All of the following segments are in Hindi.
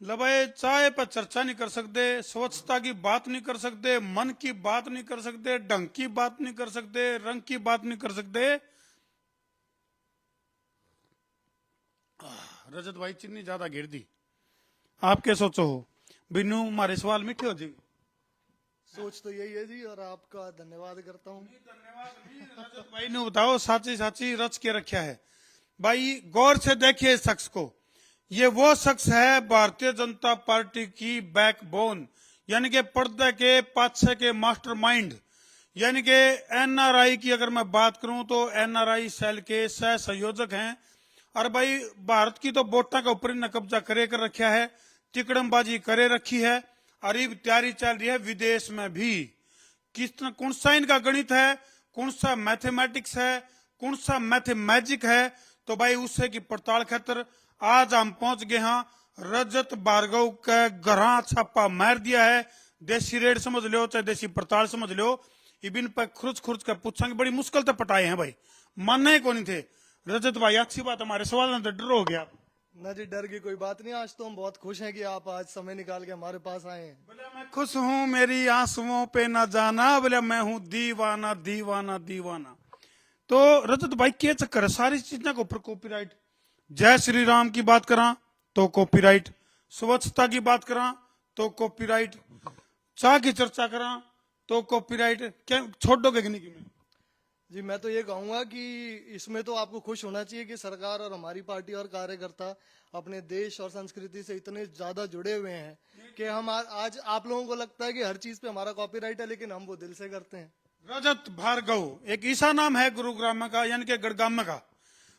लबाए चाय पर चर्चा नहीं कर सकते, स्वच्छता की बात नहीं कर सकते, मन की बात नहीं कर सकते, ढंग की बात नहीं कर सकते, रंग की बात नहीं कर सकते। रजत भाई चिन्नी ज्यादा घेर दी। आप क्या सोचो हो? बिन्नू हमारे सवाल मीठे हो जी। सोच तो यही है जी, और आपका धन्यवाद करता हूँ। धन्यवाद नहीं, रजत भाई ने बताओ साची साची रच के रखा है। भाई गौर से देखिए इस शख्स को। ये वो शख्स है भारतीय जनता पार्टी की बैकबोन, यानी कि पर्दे के पाछे के मास्टरमाइंड, यानी कि एनआरआई की अगर मैं बात करूं तो एनआरआई सेल के सह संयोजक हैं। और भाई भारत की तो वोटा के ऊपर इन्हें कब्जा करे कर रखा है, तिकड़मबाजी करे रखी है। और ये तैयारी चल रही है विदेश में भी। किस तरह कौन सा इनका गणित है, कौन सा मैथमेटिक्स है, कौन सा मैथमेजिक है, तो भाई उससे की पड़ताल खातर आज हम पहुंच गए हैं। रजत भार्गव का गरा छापा मार दिया है। देसी रेड समझ लो चाहे देसी पड़ताल समझ लो, इबिन पर खुर्च खुर्च कर पूछेंगे, बड़ी मुश्किल से पटाए हैं भाई, मानने को नहीं थे। रजत भाई अच्छी बात, हमारे सवाल में तो डर हो गया। ना जी, डर की कोई बात नहीं। आज तो हम बहुत खुश हैं कि आप आज समय निकाल के हमारे पास आए हैं। बोले मैं खुश हूं, मेरी आंसुओं पे ना जाना, बोले मैं हूं दीवाना दीवाना दीवाना। तो रजत भाई क्या चक्कर है सारी चीजों के ऊपर कॉपीराइट? जय श्री राम की बात करा तो कॉपीराइट, स्वच्छता की बात करा तो कॉपीराइट, चाह की चर्चा करा तो कॉपीराइट। क्या छोड़ दोगे कि नहीं कि मैं? जी, मैं तो ये कहूंगा कि इसमें तो आपको खुश होना चाहिए कि सरकार और हमारी पार्टी और कार्यकर्ता अपने देश और संस्कृति से इतने ज्यादा जुड़े हुए हैं कि हम आज आप लोगों को लगता है कि हर चीज पे हमारा कॉपीराइट है, लेकिन हम वो दिल से करते हैं। रजत भार्गव एक ईसा नाम है गुरुग्राम का, यानी कि गड़गाम का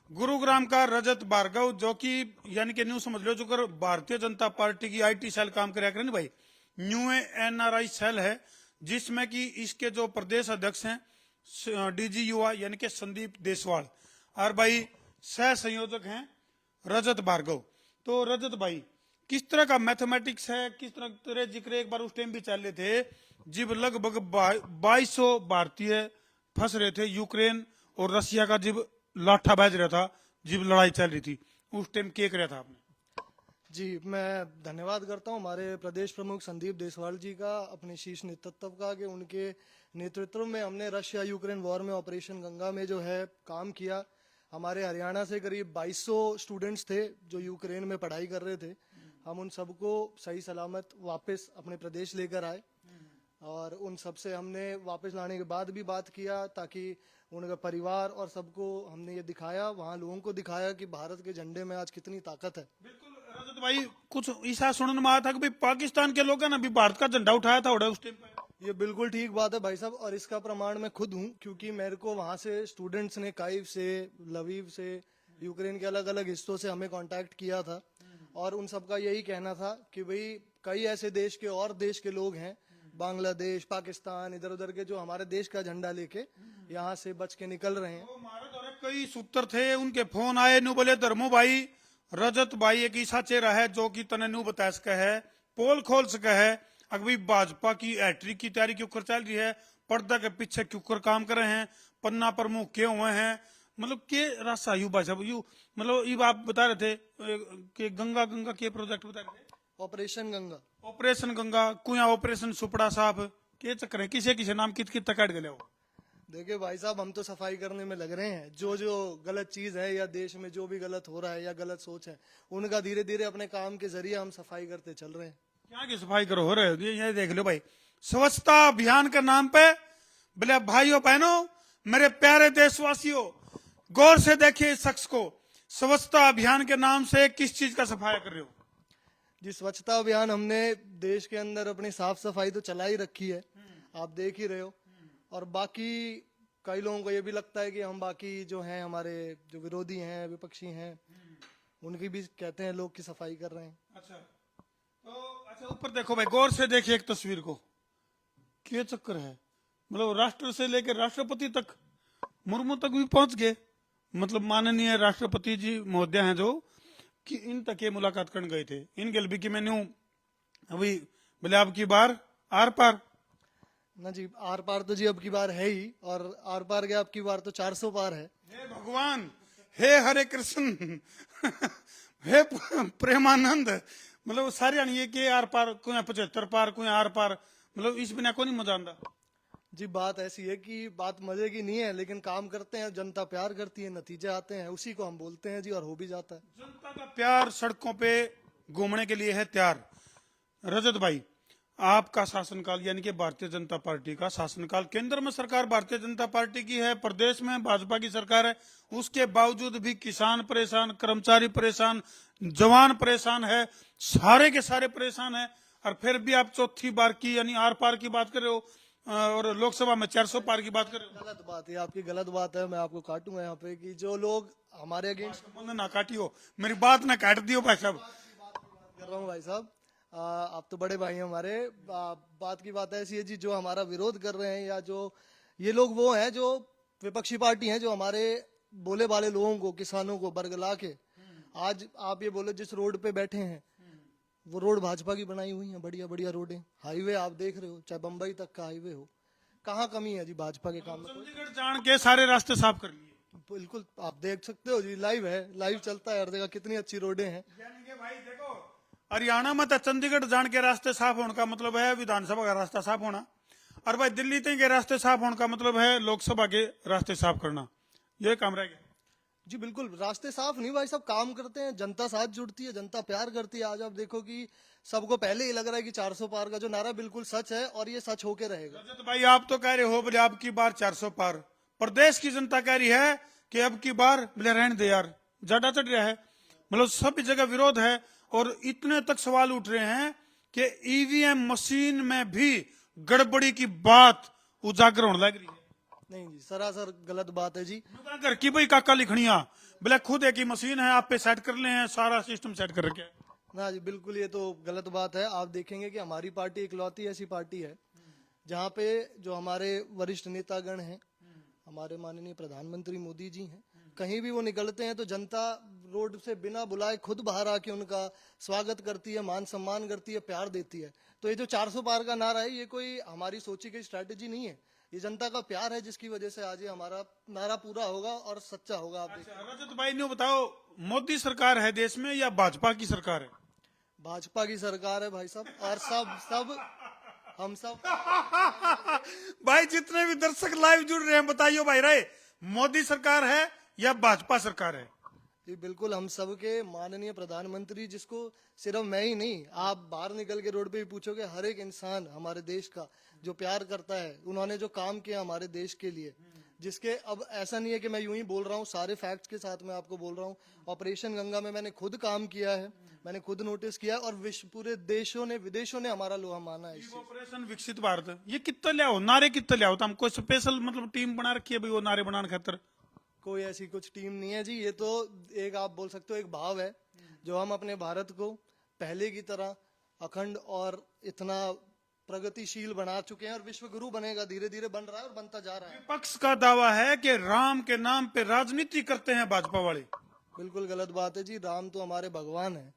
गुरुग्राम का रजत भार्गव, जो कि यानी कि न्यू समझ लो जो कर भारतीय जनता पार्टी की आईटी सेल काम कराया करे ना भाई, न्यू एनआरआई सेल है, जिसमें कि इसके जो प्रदेश अध्यक्ष हैं डीजी युवा यानी कि संदीप देसवाल, और भाई सह संयोजक हैं रजत भार्गव। तो रजत भाई किस तरह का मैथमेटिक्स है, किस तरह तेरे जिक्र एक बार उस टाइम भी चल रहे थे जब लगभग 2200 भारतीय फंस रहे थे यूक्रेन और रशिया का, जब लाठा बाज रहा था, जब लड़ाई चल रही थी, उस टाइम क्या कराया था आपने? जी, मैं धन्यवाद करता हूं हमारे प्रदेश प्रमुख संदीप देसवाल जी का, अपने शीर्ष नेतृत्व का, कि उनके नेतृत्व में हमने रशिया यूक्रेन वॉर में ऑपरेशन गंगा में जो है काम किया। हमारे हरियाणा से करीब 2200 स्टूडेंट्स थे जो यूक्रेन में पढ़ाई कर रहे थे। हम उन सबको सही सलामत वापस अपने प्रदेश लेकर आए, और उन सब से हमने वापस लाने के बाद भी बात किया, ताकि उनका परिवार और सबको हमने ये दिखाया, वहाँ लोगों को दिखाया कि भारत के झंडे में आज कितनी ताकत है। बिल्कुल रजत भाई, कुछ ऐसा सुनने में आया था कि भाई पाकिस्तान के लोग ना भी भारत का झंडा उठाया था उस टाइम पे। ये बिल्कुल ठीक बात है भाई साहब, और इसका प्रमाण मैं खुद हूँ, क्योंकि मेरे को वहाँ से स्टूडेंट्स ने काइव से, लवीव से, यूक्रेन के अलग अलग हिस्सों से हमें कांटेक्ट किया था, और उन सबका यही कहना था कि भाई कई ऐसे देश के और देश के लोग हैं, बांग्लादेश, पाकिस्तान, इधर उधर के, जो हमारे देश का झंडा लेके यहाँ से बच के निकल रहे हैं। तो हमारे द्वारा कई सूत्र थे, उनके फोन आए, नु बोले धर्मो भाई रजत भाई एक ऐसा चेहरा है जो कि तने नु बता सका है, पोल खोल सका है, अभी भाजपा की हैट्रिक की तैयारी क्यों कर चल रही है, पर्दा के पीछे क्यों कर काम कर रहे हैं, पन्ना प्रमुख क्यों हुए हैं, मतलब के रास्ता यू भाई साहब यू, मतलब ये आप बता रहे थे कि गंगा गंगा के प्रोजेक्ट बता रहे थे, ऑपरेशन गंगा। ऑपरेशन गंगा कुया ऑपरेशन सुपड़ा साहब के चक्कर है, किसे किसे नाम कित कित काट गए हो? देखिए भाई साहब, हम तो सफाई करने में लग रहे हैं। जो जो गलत चीज है या देश में जो भी गलत हो रहा है या गलत सोच है, उनका धीरे धीरे अपने काम के जरिए हम सफाई करते चल रहे हैं। क्या की सफाई करो हो रहे हो? ये देख लो भाई, स्वच्छता अभियान के नाम पे, बोले भाइयों बहनों मेरे प्यारे देशवासियों, गौर से देखिए इस शख्स को, स्वच्छता अभियान के नाम से किस चीज का सफाया कर रहे हो? जी, स्वच्छता अभियान हमने देश के अंदर अपनी साफ सफाई तो चला ही रखी है, आप देख ही रहे हो। और बाकी कई लोगों को ये भी लगता है कि हम बाकी जो हैं, हमारे जो विरोधी हैं, विपक्षी हैं, उनकी भी कहते हैं लोग की सफाई कर रहे हैं। अच्छा तो अच्छा ऊपर देखो भाई, गौर से देखिए एक तस्वीर को, क्या चक्कर है, मतलब राष्ट्र से लेकर राष्ट्रपति तक, मुर्मू तक भी पहुंच गए, मतलब माननीय राष्ट्रपति जी महोदय हैं जो कि इन तक ये मुलाकात करने गए थे, इन गल भी कि मैंने अभी बोले अब की बार आर पार ना जी, आर पार तो जी अब की बार है ही, और आर पार के अब की बार तो 400 पार है। हे भगवान, हे हरे कृष्ण हे प्रेमानंद, मतलब सारे आनी है कि आर पार कोई 75 पार कोई आर पार, मतलब इस बिना को नहीं मजा आंदा। जी बात ऐसी है कि बात मजे की नहीं है, लेकिन काम करते हैं, जनता प्यार करती है, नतीजे आते हैं, उसी को हम बोलते हैं जी, और हो भी जाता है। जनता का प्यार सड़कों पे घूमने के लिए है तैयार। रजत भाई, आपका शासनकाल यानी कि भारतीय जनता पार्टी का शासनकाल, केंद्र में सरकार भारतीय जनता पार्टी की है, प्रदेश में भाजपा की सरकार है, उसके बावजूद भी किसान परेशान, कर्मचारी परेशान, जवान परेशान है, सारे के सारे परेशान है। और फिर भी आप चौथी बार की यानी आर पार की बात कर रहे हो, और लोकसभा में 400 पार की बात कर रहे हो। गलत बात है, आपकी गलत बात है। मैं आपको काटूंगा यहाँ पे कि जो लोग हमारे अगेंस्ट मैंने ना काटियो, मेरी बात ना काट दियो भाई साहब। कर रहा हूँ भाई साहब, आप तो बड़े भाई हैं हमारे। बात की बात ऐसी है जी, जो हमारा विरोध कर रहे हैं या जो ये लोग वो हैं जो विपक्षी पार्टी हैं, जो हमारे बोले वाले लोगों को, किसानों को बरगला के आज आप ये बोलो जिस रोड पे बैठे हैं, वो रोड भाजपा की बनाई हुई है, बढ़िया बढ़िया रोड है, हाईवे आप देख रहे हो, चाहे बंबई तक का हाईवे हो। कहाँ कमी है जी भाजपा के काम में? चंडीगढ़ जान के सारे रास्ते साफ कर लिए। बिल्कुल, आप देख सकते हो जी, लाइव है, लाइव चलता है हर जगह, कितनी अच्छी रोडें हैं। यानी कि भाई देखो, हरियाणा में तो चंडीगढ़ जान के रास्ते साफ होने का मतलब है विधानसभा का रास्ता साफ होना, और भाई दिल्ली तक के रास्ते साफ होने का मतलब है लोकसभा के रास्ते साफ करना। ये काम रह गया जी बिल्कुल, रास्ते साफ नहीं भाई, सब काम करते हैं, जनता साथ जुड़ती है, जनता प्यार करती है। आज आप देखो कि सबको पहले ही लग रहा है कि 400 पार का जो नारा बिल्कुल सच है, और ये सच होके रहेगा। रजत भाई। आप तो कह रहे हो बोले अब की बार 400 पार, प्रदेश की जनता कह रही है कि अब की बार बोले रहने दे यार, ज्यादा चढ़ रहा है, मतलब सब जगह विरोध है। और इतने तक सवाल उठ रहे हैं कि ईवीएम मशीन में भी गड़बड़ी की बात उजागर होने लग रही है। नहीं जी, सरासर गलत बात है जी। घर की भाई काका लिखनिया बोले खुद एक ही मशीन है, आप पे सेट कर ले हैं, सारा सिस्टम सेट कर रखे है। ना जी बिल्कुल, ये तो गलत बात है। आप देखेंगे कि हमारी पार्टी इकलौती ऐसी पार्टी है जहाँ पे जो हमारे वरिष्ठ नेतागण हैं, हमारे माननीय प्रधानमंत्री मोदी जी हैं, कहीं भी वो निकलते हैं तो जनता रोड से बिना बुलाए खुद बाहर आके उनका स्वागत करती है, मान सम्मान करती है, प्यार देती है। तो ये जो 400 पार का नारा है, ये कोई हमारी सोची गई स्ट्रैटेजी नहीं है, ये जनता का प्यार है, जिसकी वजह से आज ये हमारा नारा पूरा होगा और सच्चा होगा। आप देखिए, रजत भाई ने बताओ, मोदी सरकार है देश में या भाजपा की सरकार है? भाजपा की सरकार है भाई साहब, और सब सब हम सब भाई जितने भी दर्शक लाइव जुड़ रहे हैं बताइए भाई रे, मोदी सरकार है या भाजपा सरकार है? जी बिल्कुल, हम सबके माननीय प्रधानमंत्री, जिसको सिर्फ मैं ही नहीं, आप बाहर निकल के रोड पे भी पूछोगे, हर एक इंसान हमारे देश का जो प्यार करता है, उन्होंने जो काम किया हमारे देश के लिए, जिसके अब ऐसा नहीं है कि मैं यूं ही बोल रहा हूँ, सारे फैक्ट्स के साथ मैं आपको बोल रहा हूँ। ऑपरेशन गंगा में मैंने खुद काम किया है, मैंने खुद नोटिस किया है, और विश्व पूरे देशों ने, विदेशों ने हमारा लोहा माना है इस चीज। ऑपरेशन विकसित भारत, ये कितना ले आओ नारे, कितना ले आओ, तो हम कोई स्पेशल मतलब टीम बना रखी है भाई वो नारे बनाने खातर? कोई ऐसी कुछ टीम नहीं है जी, ये तो एक आप बोल सकते हो एक भाव है, जो हम अपने भारत को पहले की तरह अखंड और इतना प्रगतिशील बना चुके हैं, और विश्व गुरु बनेगा, धीरे धीरे बन रहा है और बनता जा रहा है। विपक्ष का दावा है कि राम के नाम पे राजनीति करते हैं भाजपा वाले। बिल्कुल गलत बात है जी, राम तो हमारे भगवान है,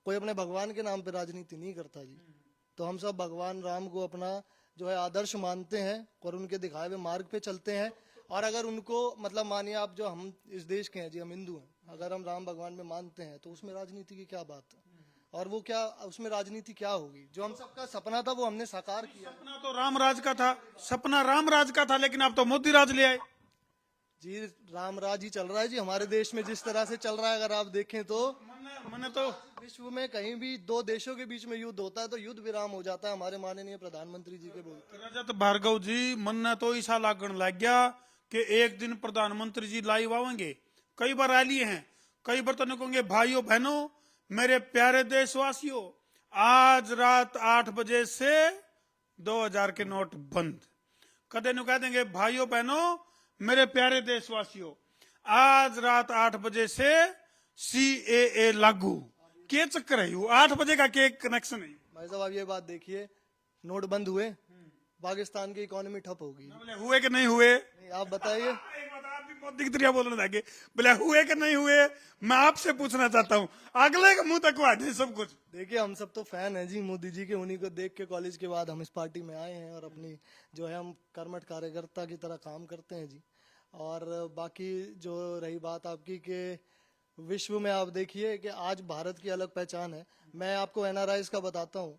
कोई अपने भगवान के नाम पे राजनीति नहीं करता जी। तो हम सब भगवान राम को अपना जो है आदर्श मानते हैं, और उनके दिखाए हुए मार्ग पे चलते हैं। और अगर उनको मतलब मानिए आप, जो हम इस देश के हैं जी, हम हिंदू हैं, अगर हम राम भगवान में मानते हैं तो उसमें राजनीति की क्या बात है, और वो क्या, उसमें राजनीति क्या होगी? जो हम सबका सपना था वो हमने साकार किया। सपना तो राम राज का था, सपना राम राज का था, लेकिन अब तो मोदी राज ले आए। जी राम राज ही चल रहा है जी हमारे देश में, जिस तरह से चल रहा है। अगर आप देखें तो मैंने तो विश्व में कहीं भी दो देशों के बीच में युद्ध होता है तो युद्ध विराम हो जाता है, हमारे माननीय प्रधानमंत्री जी के बोलते। रजत भार्गव जी, मन तो ऐसा लागण लग गया कि एक दिन प्रधानमंत्री जी लाइव आवेंगे। कई बार आ लिए हैं, कई बार तो कहेंगे भाइयों बहनों मेरे प्यारे देशवासियों, आज रात 8 बजे से 2000 के नोट बंद। कदे नु कह देंगे भाइयों बहनों मेरे प्यारे देशवासियों, आज रात 8 बजे से CAA लागू। क्या चक्कर है? 8 बजे का क्या कनेक्शन है? भाई साहब आप ये बात देखिए, नोट बंद हुए, पाकिस्तान की इकोनॉमी ठप होगी। बोले हुए कि नहीं हुए? नहीं, आप बताइए। एक बात आप भी मोदी की तरह बोलने लगे, बोले हुए कि नहीं हुए? मैं आपसे पूछना चाहता हूँ, अगले के मुंह तक आ जाए सब कुछ। देखिए हम सब तो फैन हैं जी मोदी जी के, उन्हीं को देख के कॉलेज के बाद हम इस पार्टी में आए हैं, और अपनी जो है हम कर्मठ कार्यकर्ता की तरह काम करते हैं जी। और बाकी जो रही बात आपकी कि विश्व में आप देखिए कि आज भारत की अलग पहचान है। मैं आपको एनआरआईज का बताता हूँ,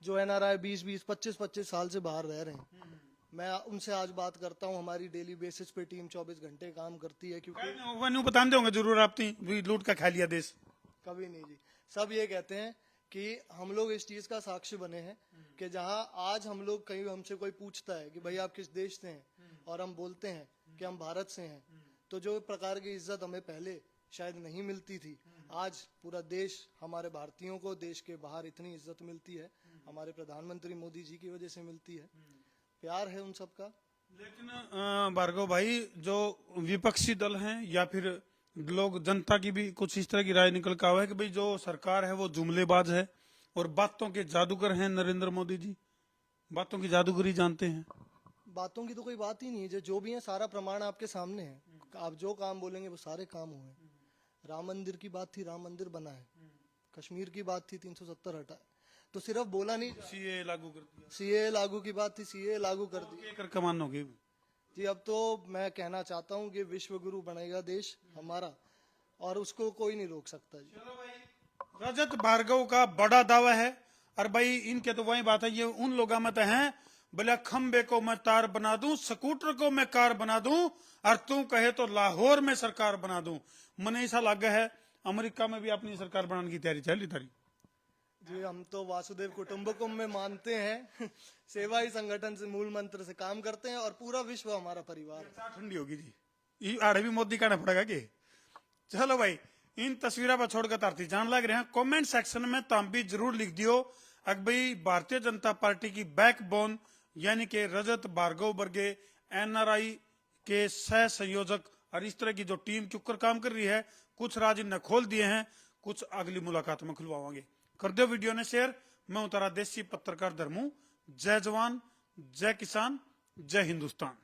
जो एनआरआई 20-20, 25-25 साल से बाहर रह रहे हैं, मैं उनसे आज बात करता हूँ। हमारी डेली बेसिस पे टीम 24 घंटे काम करती है, क्योंकि वनु बताते होंगे जरूर आप भी लूट का खा लिया देश। कभी नहीं जी। सब ये कहते हैं कि हम लोग इस चीज का साक्षी बने हैं कि जहां आज हम लोग कहीं हमसे कोई पूछता है कि भाई आप किस देश से हैं, और हम बोलते हैं कि हम भारत से हैं, तो जो प्रकार की इज्जत हमें पहले शायद नहीं मिलती थी, आज पूरा देश हमारे भारतीयों को देश के बाहर इतनी इज्जत मिलती है। हमारे प्रधानमंत्री मोदी जी की वजह से मिलती है। प्यार है उन सबका। लेकिन भार्गव भाई, जो विपक्षी दल हैं या फिर लोग, जनता की भी कुछ इस तरह की राय निकल कर आवा है कि भाई जो सरकार है वो जुमलेबाज है और बातों के जादूगर हैं नरेंद्र मोदी जी, बातों की जादूगरी जानते हैं। बातों की तो कोई बात ही नहीं है। जो भी है सारा प्रमाण आपके सामने है। आप जो काम बोलेंगे वो सारे काम हुए। राम मंदिर की बात थी, राम मंदिर बना है। कश्मीर की बात थी, 370 हटा है। तो सिर्फ बोला नहीं, सीए लागू कर दिया, सीए लागू की बात थी, सीए लागू कर दी कर कमान होगी जी। अब तो मैं कहना चाहता हूँ कि विश्व गुरु बनेगा देश हमारा, और उसको कोई नहीं रोक सकता जी। रजत भार्गव का बड़ा दावा है। और भाई इनके तो वही बात है, ये उन लोग मत हैं बोले खंबे को मैं तार बना दूं, स्कूटर को मैं कार बना दूं, और तू कहे तो लाहौर में सरकार बना दूं। मने ऐसा लग है अमेरिका में भी अपनी सरकार बनाने की तैयारी चल रही थारी जी। हम तो वासुदेव कुटुंबकम में मानते हैं। सेवा ही संगठन से मूल मंत्र से काम करते हैं, और पूरा विश्व हमारा परिवार है। ठंडी होगी जी, ये आड़े भी मोदी कहना पड़ेगा कि। चलो भाई, इन तस्वीरों पर छोड़कर तारती जान लग रहे हैं। कमेंट सेक्शन में तुम भी जरूर लिख दियो अगर भाई भारतीय जनता पार्टी की बैकबोन यानी कि रजत भार्गव वर्गे एनआरआई के सह संयोजक और इस तरह की जो टीम चुपकर काम कर रही है, कुछ राज इनने खोल दिए हैं, कुछ अगली मुलाकात में खुलवाओगे। कर दो वीडियो ने शेयर। मैं उतारा देसी पत्रकार धर्मू। जय जवान, जय किसान, जय हिंदुस्तान।